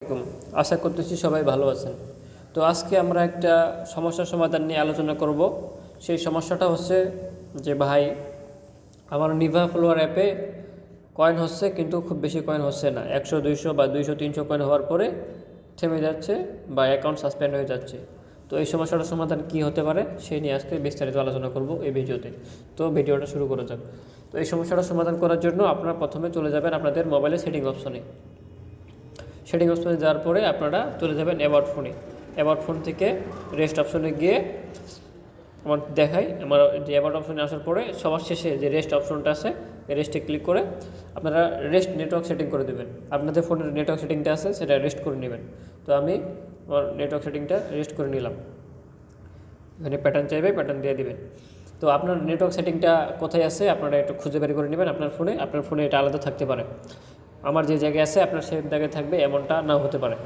আলাইকুম। আশা করতেছি সবাই ভালো আছেন। তো আজকে আমরা একটা সমস্যার সমাধান নিয়ে আলোচনা করব। সেই সমস্যাটা হচ্ছে যে ভাই, আমার নিভা ফলোয়ার অ্যাপে কয়েন হচ্ছে কিন্তু খুব বেশি কয়েন হচ্ছে না। 100 200 বা 200 300 কয়েন হওয়ার পরে থেমে যাচ্ছে বা অ্যাকাউন্ট সাসপেন্ড হয়ে যাচ্ছে। তো এই সমস্যাটার সমাধান কি হতে পারে সেই নিয়ে আজকে বিস্তারিত আলোচনা করব এই ভিডিওতে। তো ভিডিওটা শুরু করা যাক। তো এই সমস্যাটার সমাধান করার জন্য আপনারা প্রথমে চলে যাবেন আপনাদের মোবাইলের সেটিং অপশনে। সেটিং অপশনে যাওয়ার পরে আপনারা চলে যাবেন অ্যাবাউট ফোনে। অ্যাবাউট ফোন থেকে রেস্ট অপশনে গিয়ে আমার দেখাই আমার যে অ্যাবাউট অপশনে আসার পরে সবার শেষে যে রেস্ট অপশনটা আছে রেস্টে ক্লিক করে আপনারা রেস্ট নেটওয়ার্ক সেটিং করে দেবেন। আপনাদের ফোনের নেটওয়ার্ক সেটিংটা আছে সেটা রেস্ট করে নেবেন। তো আমি আমার নেটওয়ার্ক সেটিংটা রেস্ট করে নিলাম। এখানে প্যাটার্ন চাইবে, প্যাটার্ন দিয়ে দিবেন। তো আপনার নেটওয়ার্ক সেটিংটা কোথায় আছে আপনারা একটু খুঁজে বের করে নেবেন। আপনার ফোনে এটা আলাদা থাকতে পারে। আমার যে জায়গায় আছে আপনার সেই জায়গায় থাকবে এমনটা নাও হতে পারে।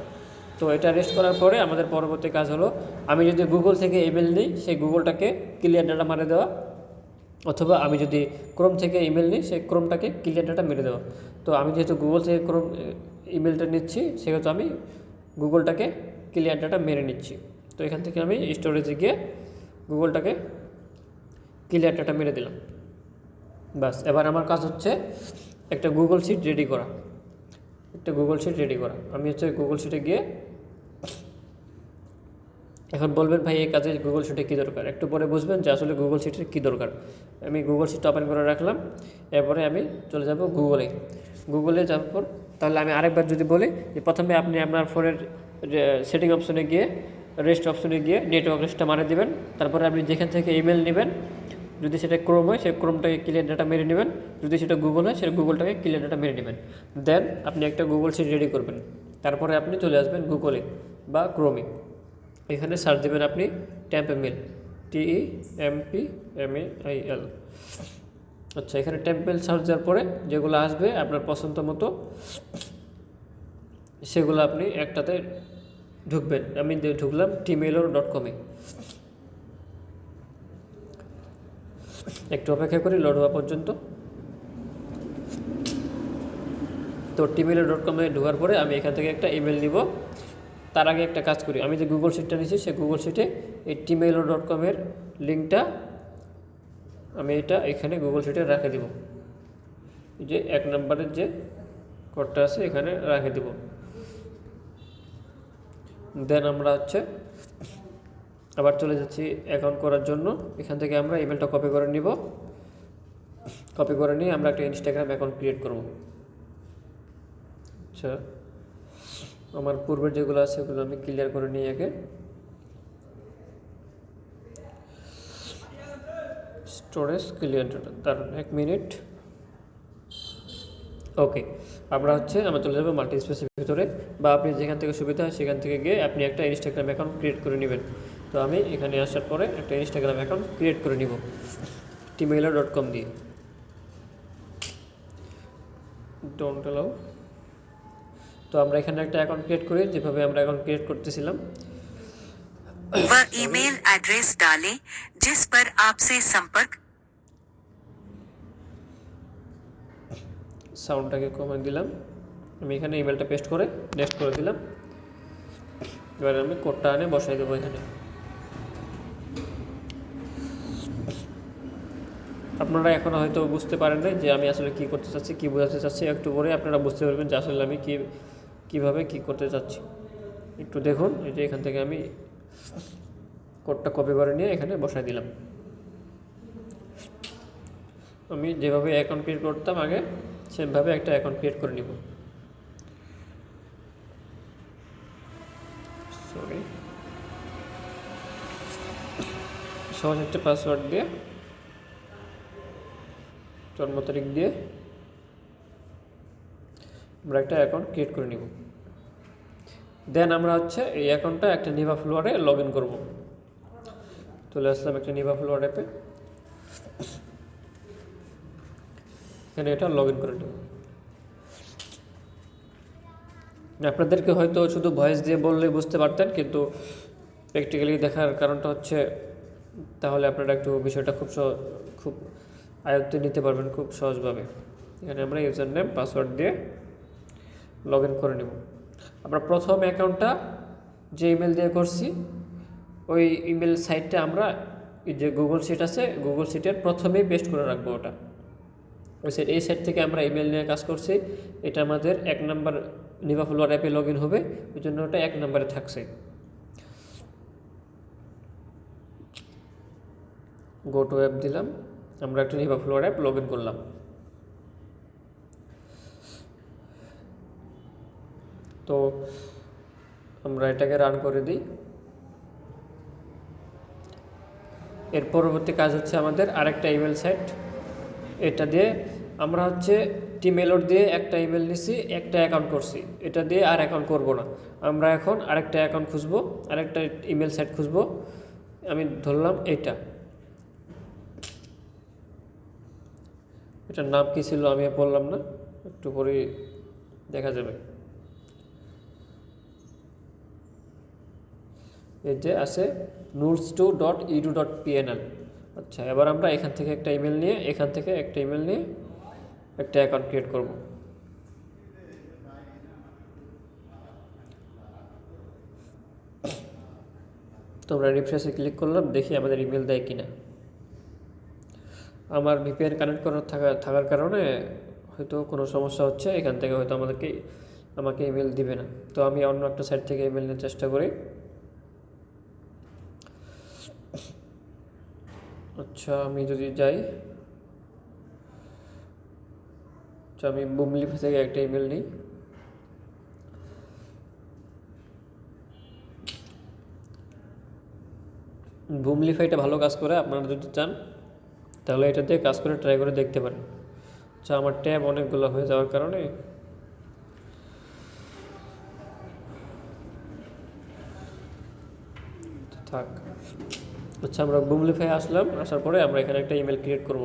তো এটা রেস্ট করার পরে আমাদের পরবর্তী কাজ হলো, আমি যদি গুগল থেকে ইমেল নিই সেই গুগলটাকে ক্লিয়ার ডাটা মারে দেওয়া, অথবা আমি যদি ক্রোম থেকে ইমেল নিই সেই ক্রোমটাকে ক্লিয়ার ডাটা মেরে দেওয়া। তো আমি যেহেতু গুগল থেকে ক্রোম ইমেলটা নিচ্ছি সেহেতু আমি গুগলটাকে ক্লিয়ার ডাটা মেরে নিচ্ছি। তো এখান থেকে আমি স্টোরেজে গিয়ে গুগলটাকে ক্লিয়ার ডাটা মেরে দিলাম। বাস, এবার আমার কাজ হচ্ছে একটা গুগল শিট রেডি করা। আমি হচ্ছে গুগল শিটে গিয়ে এখন বলবেন ভাই এই কাজে গুগল শিটে কী দরকার, একটু পরে বুঝবেন যে আসলে গুগল শিটের কী দরকার। আমি গুগল শিটটা ওপেন করে রাখলাম। এরপরে আমি চলে যাব গুগলে যাওয়ার পর তাহলে আমি আরেকবার যদি বলি যে প্রথমে আপনি আপনার ফোনের সেটিং অপশনে গিয়ে রেস্ট অপশনে গিয়ে নেটওয়ার্ক রেস্টটা মারে দেবেন। তারপরে আপনি যেখান থেকে ইমেল নেবেন, যদি সেটা ক্রোম হয় সেই ক্রোমটাকে ক্লিয়ার ডাটা মেরে নেবেন, যদি সেটা গুগল হয় সেটা গুগলটাকে ক্লিয়ার ডাটা মেরে নেবেন। দেন আপনি একটা গুগল শিট রেডি করবেন। তারপরে আপনি চলে আসবেন গুগলে বা ক্রোমে। এখানে সার্চ দেবেন আপনি টেম্পমেল, TEMPMAIL। আচ্ছা, এখানে টেম্পেল সার্চ দেওয়ার পরে যেগুলো আসবে আপনার পছন্দ মতো সেগুলো আপনি একটাতে ঢুকবেন। আমি ঢুকলাম tmailor.com-এ। একটু অপেক্ষা করি লোড হওয়া পর্যন্ত। তো tmailor.com-এ ঢোকার পরে আমি এখান থেকে একটা ইমেল নিব। তার আগে একটা কাজ করি, আমি যে গুগল শিটটা নিয়েছি সেই গুগল শিটে এই tmailor.com-এর লিঙ্কটা আমি এটা এখানে গুগল শিটে রেখে দেব। যে 1 নম্বরের যে কোডটা আছে এখানে রেখে দেব। দেন আমরা হচ্ছে আবার চলে যাচ্ছি অ্যাকাউন্ট করার জন্য। এখান থেকে আমরা ইমেলটা কপি করে নিব। কপি করে নিয়ে আমরা একটা ইনস্টাগ্রাম অ্যাকাউন্ট ক্রিয়েট করব। আচ্ছা, আমার পূর্বের যেগুলো আছে ওগুলো আমি ক্লিয়ার করে নিই আগে। স্টোরেজ ক্লিয়ার ডাটা, দাঁড়ান 1 মিনিট। ওকে, আমরা চলে যাবো মাল্টি স্পেসের ভিতরে, বা আপনি যেখান থেকে সুবিধা হয় সেখান থেকে গিয়ে আপনি একটা ইনস্টাগ্রাম অ্যাকাউন্ট ক্রিয়েট করে নেবেন। তো আমি এখানে আসার পরে একটা ইনস্টাগ্রাম অ্যাকাউন্ট ক্রিয়েট করে নিব tmailor.com দিয়ে। Don't allow. তো আমরা এখানে একটা অ্যাকাউন্ট ক্রিয়েট করি যেভাবে আমরা অ্যাকাউন্ট ক্রিয়েট করতেছিলাম। वह ईमेल एड्रेस डालें जिस पर आपसे संपर्क। সাউন্ডটাকে কমে দিলাম। আমি এখানে ইমেলটা পেস্ট করে নেক্সট করে দিলাম। এবার আমি কোডটা আনে বসাই দেবো এখানে। আপনারা এখনও হয়তো বুঝতে পারেন না যে আমি আসলে কী করতে চাচ্ছি, কী বোঝাতে চাচ্ছি। একটু পরে আপনারা বুঝতে পারবেন যে আসলে আমি কীভাবে কী করতে চাচ্ছি। একটু দেখুন, এই যে এখান থেকে আমি কোডটা কপি করে নিয়ে এখানে বসাই দিলাম। আমি যেভাবে অ্যাকাউন্ট ক্রিয়েট করতাম আগে সেভাবে একটা অ্যাকাউন্ট ক্রিয়েট করে নিব। সহজ একটা পাসওয়ার্ড দিয়ে, জন্ম তারিখ দিয়ে আমরা একটা অ্যাকাউন্ট ক্রিয়েট করে নিব। দেন আমরা এই অ্যাকাউন্টটা একটা নিভা ফলোয়ারে লগ ইন করবো। চলে আসলাম একটা নিভা ফলোয়ার অ্যাপে। এখানে এটা লগ ইন করে নেব। আপনাদেরকে হয়তো শুধু ভয়েস দিয়ে বললে বুঝতে পারতেন, কিন্তু প্র্যাকটিক্যালি দেখার কারণটা তাহলে আপনারা একটু বিষয়টা খুব আয়ত্তে নিতে পারবেন খুব সহজভাবে। এখানে আমরা ইউজার নেম পাসওয়ার্ড দিয়ে লগ ইন করে নেব। আমরা প্রথম অ্যাকাউন্টটা যে ইমেল দিয়ে করছি ওই ইমেল সাইটটা আমরা এই যে গুগল শিট আছে গুগল শিটের প্রথমেই পেস্ট করে রাখবো ওটা। ওই সাইট এই সাইট থেকে আমরা ইমেল নিয়ে কাজ করছি, এটা আমাদের 1 নাম্বার নিভা ফলোয়ার অ্যাপে লগ ইন হবে, ওই জন্য ওটা 1 নাম্বারে থাকছে। গো টু অ্যাপ দিলাম, আমরা একটা Nibha follower app log in করলাম। তো আমরা এটাকে রান করে দিই। এর পরবর্তী কাজ হচ্ছে আমাদের আরেকটা ইমেল সাইট, এটা দিয়ে আমরা হচ্ছে টিমেলর দিয়ে একটা ইমেল নিছি, একটা অ্যাকাউন্ট করছি, এটা দিয়ে আর অ্যাকাউন্ট করব না। আমরা এখন আরেকটা অ্যাকাউন্ট খুঁজবো, আরেকটা ইমেল সাইট খুঁজবো। আমি ধরলাম এটার নাম কী ছিল আমি বললাম না, একটু পরে দেখা যাবে। এই যে আছে noors2.edu.pnl। আচ্ছা, এবার আমরা এখান থেকে একটা ইমেল নিয়ে একটা অ্যাকাউন্ট ক্রিয়েট করব। তো আমরা রিফ্রেশে ক্লিক করলাম, দেখি আমাদের ইমেল দেয় কিনা। আমার ভিপিএন কানেক্ট করা থাকার কারণে হয়তো কোনো সমস্যা হচ্ছে, এখান থেকে হয়তো আমাকে ইমেল দিবে না। তো আমি অন্য একটা সাইট থেকে ইমেল নেওয়ার চেষ্টা করি। আচ্ছা, আমি যদি যাই, আমি বুমলিফি থেকে একটা ইমেল নিই। বুমলিফাইটা ভালো কাজ করে, আপনারা যদি চান তাহলে এটা দিয়ে কাজ করে ট্রাই করে দেখতে পারেন। আচ্ছা, আমার ট্যাব অনেকগুলো হয়ে যাওয়ার কারণে থাক। আচ্ছা, আমরা বুমলিফাই আসলাম, আসার পরে আমরা এখানে একটা ইমেল ক্রিয়েট করব।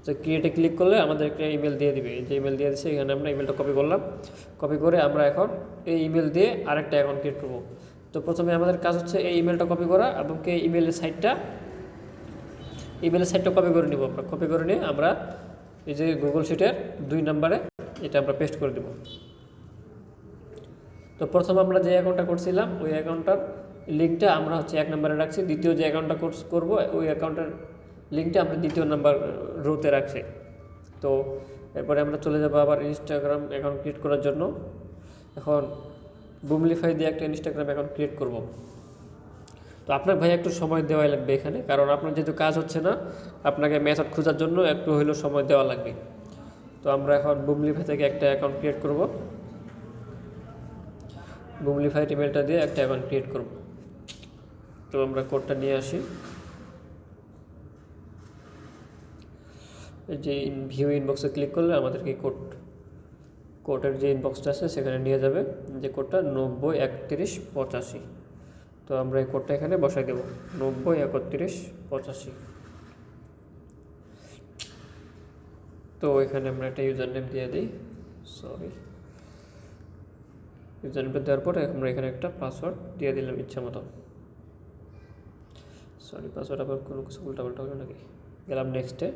তো ক্রিয়েটে ক্লিক করলে আমাদের একটা ইমেল দিয়ে দিবে, যে ইমেল দিয়ে দিচ্ছে এখানে আমরা ইমেলটা কপি করলাম। কপি করে আমরা এখন এই ইমেল দিয়ে আরেকটা অ্যাকাউন্ট ক্রিয়েট করব। তো প্রথমে আমাদের কাজ হচ্ছে এই ইমেলটা কপি করা এবং এই ইমেলের সাইটটা কপি করে নিব। আমরা কপি করে নিয়ে আমরা এই যে গুগল শিটের 2 নাম্বারে এটা আমরা পেস্ট করে দেব। তো প্রথম আমরা যে অ্যাকাউন্টটা করছিলাম ওই অ্যাকাউন্টটার লিঙ্কটা আমরা হচ্ছে 1 নাম্বারে রাখছি, দ্বিতীয় যে অ্যাকাউন্টটা করব ওই অ্যাকাউন্টের লিঙ্কটা আমরা 2 নাম্বার রোতে রাখছি। তো এরপরে আমরা চলে যাব আবার ইনস্টাগ্রাম অ্যাকাউন্ট ক্রিয়েট করার জন্য। এখন বুমলিফাই দিয়ে একটা ইনস্টাগ্রাম অ্যাকাউন্ট ক্রিয়েট করব। তো আপনার ভাই একটু সময় দেওয়া লাগবে এখানে, কারণ আপনার যেহেতু কাজ হচ্ছে না, আপনাকে মেথড খোঁজার জন্য একটু হলেও সময় দেওয়া লাগবে। তো আমরা এখন বুমলিফাই থেকে একটা অ্যাকাউন্ট ক্রিয়েট করব, বুমলিফাই ইমেলটা দিয়ে একটা অ্যাকাউন্ট ক্রিয়েট করব। তো আমরা কোডটা নিয়ে আসি, যে ভিউ ইনবক্সে ক্লিক করলে আমাদেরকে কোডের যে ইনবক্সটা আছে সেখানে নিয়ে যাবে, যে কোডটা 903185। তো আমরা এই কোডটা এখানে বসাই দেব, 903185। তো এখানে আমরা একটা ইউজার নেম দিয়ে দিই, ইউজার নেমটা দেওয়ার পরে আমরা এখানে একটা পাসওয়ার্ড দিয়ে দিলাম ইচ্ছা মতো। পাসওয়ার্ড আবার কোনো কিছু উল্টাপাল্টা হলো নাকি। গেলাম নেক্সটে,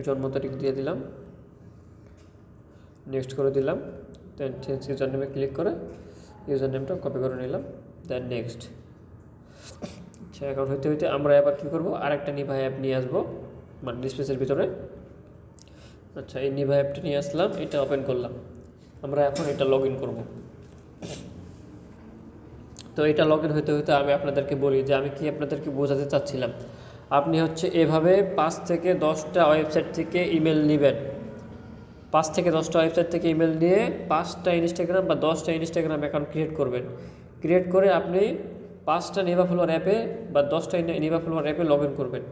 জন্ম তারিখ দিয়ে দিলাম, নেক্সট করে দিলাম, দেন চেঞ্জ ইউজার নেমে ক্লিক করে ইউজার নেমটা কপি করে নিলাম, দেন নেক্সট। আচ্ছা, এখন হইতে আমরা এবার কী করবো, আরেকটা নিভা অ্যাপ নিয়ে আসবো মানে ডিসপ্লেসের ভিতরে। আচ্ছা, এই নিভা অ্যাপটা নিয়ে আসলাম, এটা ওপেন করলাম, আমরা এখন এটা লগ ইন করবো। তো এটা লগ ইন হইতে আমি আপনাদেরকে বলি যে আমি কি আপনাদেরকে বোঝাতে চাচ্ছিলাম। আপনি হচ্ছে এভাবে 5 থেকে 10টা ওয়েবসাইট থেকে ইমেল নেবেন, 5 থেকে 10টা ওয়েবসাইট থেকে ইমেল নিয়ে 5টা ইনস্টাগ্রাম বা 10টা ইনস্টাগ্রাম অ্যাকাউন্ট ক্রিয়েট করবেন। ক্রিয়েট করে আপনি 5টা নিভা ফলোয়ার অ্যাপে বা 10টা নিভা ফলোয়ার অ্যাপে লগ ইন করবেন।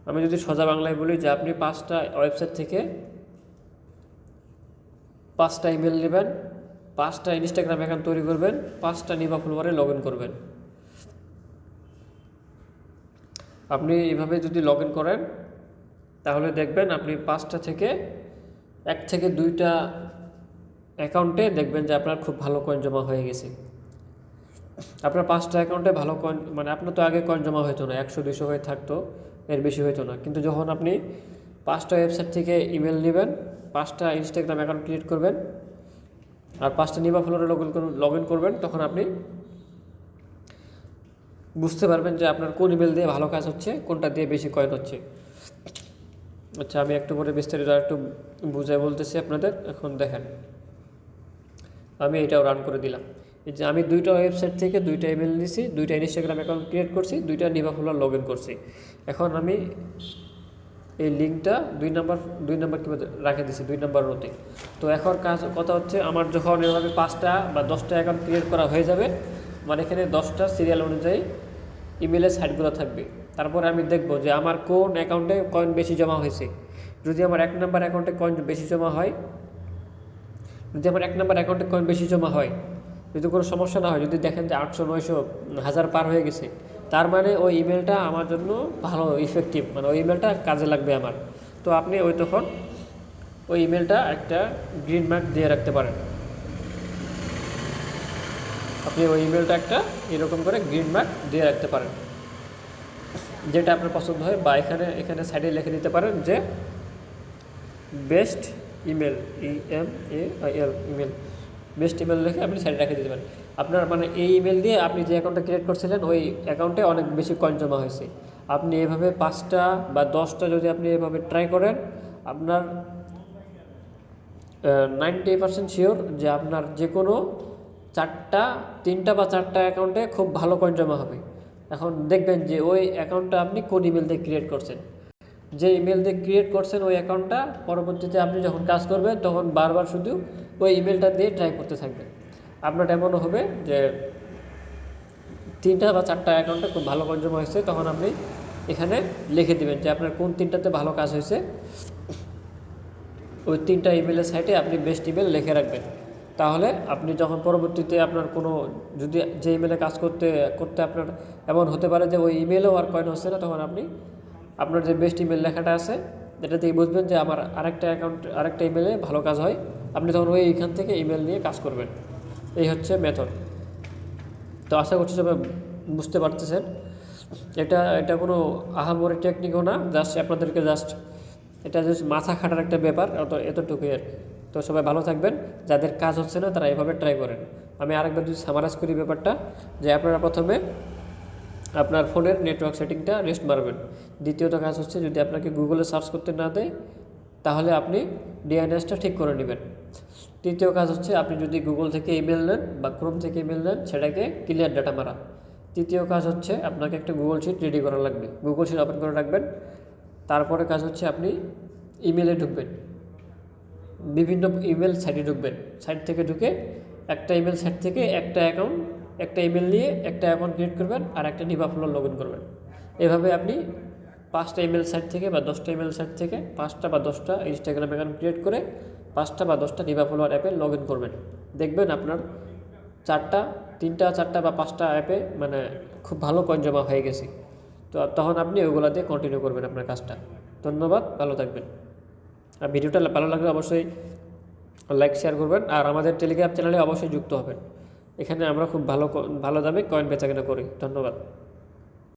আমি যদি সোজা বাংলায় বলি যে আপনি 5টা ওয়েবসাইট থেকে 5টা ইমেল নেবেন, 5টা ইনস্টাগ্রাম অ্যাকাউন্ট তৈরি করবেন, 5টা নিভা ফলোয়ারে লগ ইন করবেন। আপনি এইভাবে যদি লগ ইন করেন তাহলে দেখবেন আপনি 5টা থেকে 1 থেকে 2টা অ্যাকাউন্টে দেখবেন যে আপনার খুব ভালো কয়েন জমা হয়ে গেছে। আপনার 5টা অ্যাকাউন্টে ভালো কয়েন, মানে আপনার তো আগে কয়েন জমা হতো না, 100-200 হয়ে থাকতো, এর বেশি হতো না। কিন্তু যখন আপনি 5টা ওয়েবসাইট থেকে ইমেল নেবেন, 5টা ইনস্টাগ্রাম অ্যাকাউন্ট ক্রিয়েট করবেন, আর 5টা নিভা ফলোয়ারে লগ ইন করবেন, তখন আপনি বুঝতে পারবেন যে আপনার কোন ইমেল দিয়ে ভালো কাজ হচ্ছে, কোনটা দিয়ে বেশি কয়েন হচ্ছে। আচ্ছা, আমি একটু পরে বিস্তারিত একটু বুঝাই বলতেছি আপনাদের। এখন দেখেন, আমি এটাও রান করে দিলাম। এই যে আমি 2টা ওয়েবসাইট থেকে 2টা ইমেল নিয়েছি, 2টা ইনস্টাগ্রাম অ্যাকাউন্ট ক্রিয়েট করছি, 2টা নিভা ফলোয়ার লগ ইন করছি। এখন আমি এই লিঙ্কটা 2 নাম্বার কী রাখে দিছি 2 নাম্বার রোতে। তো এখন কথা হচ্ছে, আমার যখন এভাবে 5টা বা 10টা অ্যাকাউন্ট ক্রিয়েট করা হয়ে যাবে, মানে এখানে 10টা সিরিয়াল অনুযায়ী ইমেলের সাইটগুলো থাকবে। তারপরে আমি দেখব যে আমার কোন অ্যাকাউন্টে কয়েন বেশি জমা হয়েছে। যদি আমার 1 নাম্বার অ্যাকাউন্টে কয়েন বেশি জমা হয়, যদি কোনো সমস্যা না হয়, যদি দেখেন যে 800, 900, 1000 পার হয়ে গেছে, তার মানে ওই ইমেলটা আমার জন্য ভালো ইফেক্টিভ, মানে ওই ইমেলটা কাজে লাগবে আমার। তো আপনি তখন ওই ইমেলটা একটা গ্রিন মার্ক দিয়ে রাখতে পারেন। আপনি ওই ইমেলটা একটা এরকম করে গ্রিন মার্ক দিয়ে রাখতে পারেন, যেটা আপনার পছন্দ হয়। বা এখানে সাইডে লিখে দিতে পারেন যে best email, EMAIL email, best email লিখে আপনি সাইডে রেখে দিতে পারেন। আপনার মানে এই ইমেল দিয়ে আপনি যে অ্যাকাউন্টটা ক্রিয়েট করছিলেন, ওই অ্যাকাউন্টে অনেক বেশি কয়েন জমা হয়েছে। আপনি এভাবে 5টা বা 10টা যদি আপনি এভাবে ট্রাই করেন, আপনার 90% শিওর যে আপনার যে কোনো 3টা বা 4টা অ্যাকাউন্টে খুব ভালো কয়েন জমা হবে। এখন দেখবেন যে ওই অ্যাকাউন্টটা আপনি কোন ইমেল দিয়ে ক্রিয়েট করছেন। যে ইমেল দিয়ে ক্রিয়েট করছেন ওই অ্যাকাউন্টটা, পরবর্তীতে আপনি যখন কাজ করবেন তখন বারবার শুধু ওই ইমেলটা দিয়ে ট্রাই করতে থাকবেন। আপনার এমনও হবে যে 3টা বা 4টা অ্যাকাউন্টে খুব ভালো কয়েন জমা হয়েছে, তখন আপনি এখানে লিখে দেবেন যে আপনার কোন 3টাতে ভালো কাজ হয়েছে। ওই 3টা ইমেলের সাইটে আপনি বেস্ট ইমেল লিখে রাখবেন। তাহলে আপনি যখন পরবর্তীতে আপনার কোনো যদি যে ইমেলে কাজ করতে আপনার এমন হতে পারে যে ওই ইমেলেও আর কয়েন হচ্ছে না, তখন আপনি আপনার যে বেস্ট ইমেল লেখাটা আছে এটা থেকে বুঝবেন যে আমার আরেকটা ইমেলে ভালো কাজ হয়। আপনি তখন এইখান থেকে ইমেল নিয়ে কাজ করবেন। এই হচ্ছে মেথড। তো আশা করছি সবাই বুঝতে পারতেছেন। এটা কোনো আহামরি টেকনিকও না, আপনাদেরকে এটা জাস্ট মাথা খাটার একটা ব্যাপার, এতটুকুই আর কি। তো সবাই ভালো থাকবেন। যাদের কাজ হচ্ছে না তারা এভাবে ট্রাই করেন। আমি আরেকবার যদি সামারাইজ করি ব্যাপারটা, যে আপনারা প্রথমে আপনার ফোনের নেটওয়ার্ক সেটিংটা রেস্ট মারবেন। দ্বিতীয়ত কাজ হচ্ছে, যদি আপনাকে গুগলে সার্চ করতে না দেয়, তাহলে আপনি ডিএনএসটা ঠিক করে নেবেন। তৃতীয় কাজ হচ্ছে, আপনি যদি গুগল থেকে ইমেল নেন বা ক্রোম থেকে ইমেল নেন, সেটাকে ক্লিয়ার ডাটা মারা। তৃতীয় কাজ হচ্ছে, আপনাকে একটা গুগল শিট রেডি করা লাগবে, গুগল শিট ওপেন করে রাখবেন। তারপরে কাজ হচ্ছে, আপনি ইমেলে ঢুকবেন, বিভিন্ন ইমেল সাইটে ঢুকবেন। সাইট থেকে ঢুকে একটা ইমেল সাইট থেকে একটা ইমেল নিয়ে একটা অ্যাকাউন্ট ক্রিয়েট করবেন, আর একটা নিভা ফলোয়ার লগ ইন করবেন। এভাবে আপনি 5টা ইমেল সাইট থেকে বা 10টা ইমেল সাইট থেকে 5টা বা 10টা ইনস্টাগ্রাম অ্যাকাউন্ট ক্রিয়েট করে 5টা বা 10টা নিভা ফলোয়ার অ্যাপে লগ ইন করবেন। দেখবেন আপনার 3টা 4টা বা 5টা অ্যাপে মানে খুব ভালো কয়েন জমা হয়ে গেছে। তো তখন আপনি ওগুলো দিয়ে কন্টিনিউ করবেন আপনার কাজটা। ধন্যবাদ, ভালো থাকবেন। আর ভিডিওটা ভালো লাগলে অবশ্যই লাইক শেয়ার করবেন, আর আমাদের টেলিগ্রাম চ্যানেলে অবশ্যই যুক্ত হবেন। এখানে আমরা খুব ভালো দামে কয়েন বেচাকেনা করি। ধন্যবাদ।